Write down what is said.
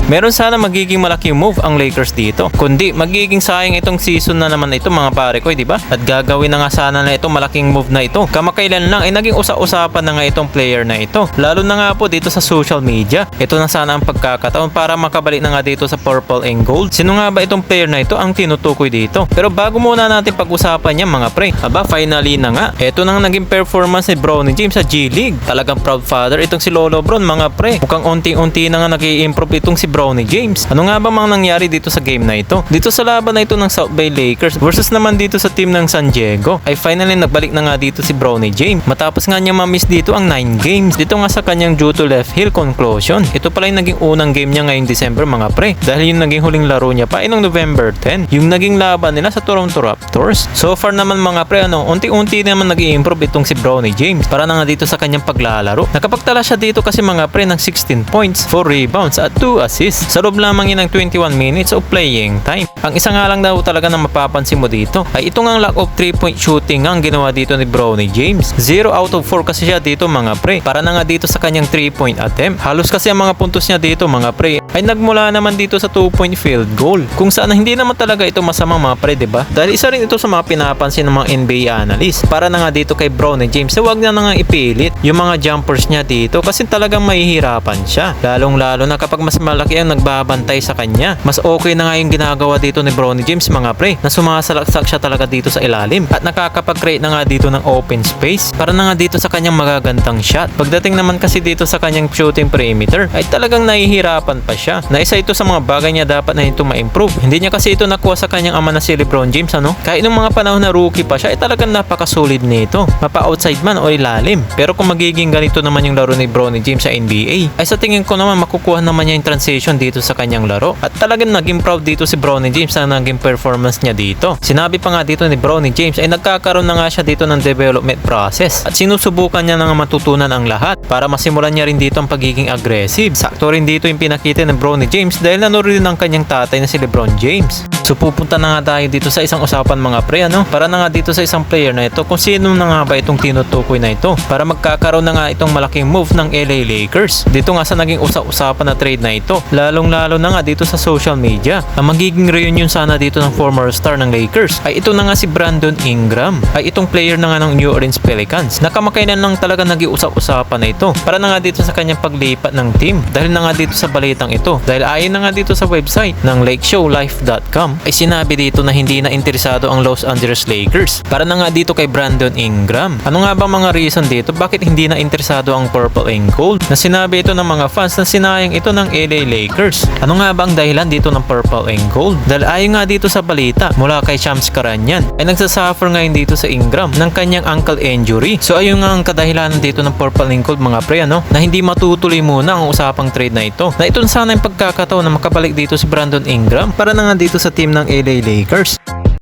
Meron sana magiging malaking move ang Lakers dito. Kundi magiging sayang itong season na naman ito mga pare ko, di ba? At gagawin na nga sana na ito malaking move na ito. Kamakailan lang ay naging usa-usapan na nga itong player na ito. Lalo na nga po dito sa social media. Ito na sana ang pagkakataon para makabalik na nga dito sa purple and gold. Sino nga ba itong player na ito ang tinutukoy dito? Pero bago muna natin pag-usapan niya mga pre, finally na nga. Ito nang naging performance ni Bronny James sa G League. Talagang proud father itong si Lolo Bron mga pre. Mukhang unti-unti na nga nag-i-improve itong si Bronny James. Ano nga ba mang nangyari dito sa game na ito? Dito sa laban na ito ng South Bay Lakers versus naman dito sa team ng San Diego ay finally nagbalik na nga dito si Bronny James. Matapos nga niya ma-miss dito ang 9 games. Dito nga sa kanyang due to left heel conclusion. Ito pala yung naging unang game niya ngayong December mga pre. Dahil yung naging huling laro niya pa ay noong November 10. Yung naging laban nila sa Toronto Raptors. So far naman mga pre, unti-unti naman nag-i-improve itong si Bronny James para na nga dito sa kanyang paglalaro. Nakapagtala siya dito kasi mga pre ng 16 points, 4 rebounds at 2 assists sa loob lamang yun ng 21 minutes of playing time. Ang isa nga lang daw talaga na mapapansin mo dito ay itong ang lack of 3-point shooting ang ginawa dito ni Bronny James. 0 out of 4 kasi siya dito mga pre para na nga dito sa kanyang 3-point attempt. Halos kasi ang mga puntos niya dito mga pre ay nagmula naman dito sa 2-point field goal. Kung saan hindi naman talaga ito masamang mga pre, diba? Dahil isa rin ito sa mga pinapansin ng mga NBA analyst. Para na nga dito kay Bronny James, huwag na nga ipilit yung mga jumpers niya dito kasi talagang mahihirapan siya. Lalong-lalo na kapag mas malaki ang nagbabantay sa kanya. Mas okay na nga yung ginagawa dito ni Bronny James mga pre na sumasalaksak siya talaga dito sa ilalim at nakakapag-create na nga dito ng open space para na nga dito sa kanyang magagandang shot. Pagdating naman kasi dito sa kanyang shooting perimeter ay talagang nahihirapan pa siya. Na isa ito sa mga bagay niya dapat na ito ma-improve. Hindi niya kasi ito nakuha sa kanyang ama na si LeBron James Kahit nung mga panahon na rookie pa siya ay talagang napakasolid nito. Mapa-outside man o ilalim. Pero kung magiging ganito naman yung laro ni Bronny James sa NBA ay sa tingin ko naman makukuha naman niya yung transition dito sa kanyang laro. At talagang naging proud dito si Bronny James na naging performance niya dito. Sinabi pa nga dito ni Bronny James ay nagkakaroon na nga siya dito ng development process at sinusubukan niya na nga matutunan ang lahat para masimulan niya rin dito ang pagiging aggressive. Sakto rin dito yung pinakita ni Bronny James dahil nanood rin ang kanyang tatay na si LeBron James. So pupunta na nga tayo dito sa isang usapan mga pre para na nga dito sa isang player na ito kung sino na nga ba itong tinutukoy na ito para magkakaroon na nga itong malaking move ng LA Lakers. Dito nga sa naging usapan na trade na ito, lalong-lalo na nga dito sa social media. Ang magiging reunion sana dito ng former star ng Lakers ay ito na nga si Brandon Ingram, ay itong player na nga ng New Orleans Pelicans. Nakamakainan lang talaga naging usapan na ito para na nga dito sa kanyang paglipat ng team dahil na nga dito sa balitang ito. Dahil ayon na nga dito sa website ng lakeshowlife.com ay sinabi dito na hindi na interesado ang Los Angeles Lakers para na nga dito kay Brandon Ingram. Ano nga ba mga reason dito bakit hindi na interesado ang purple and gold? Na sinabi ito ng mga fans na sinayang ito ng LA Lakers. Ano nga ba ang dahilan dito ng purple and gold? Dahil ayon nga dito sa balita mula kay Shams Charania ay nagsasuffer ngayon dito sa Ingram ng kanyang ankle injury. So ayun nga ang kadahilanan dito ng purple and gold mga pre na hindi matutuloy muna ang usapang trade na ito. Na ito sana yung pagkakataon na makabalik dito si Brandon Ingram para na nga dito sa team ng LA Lakers.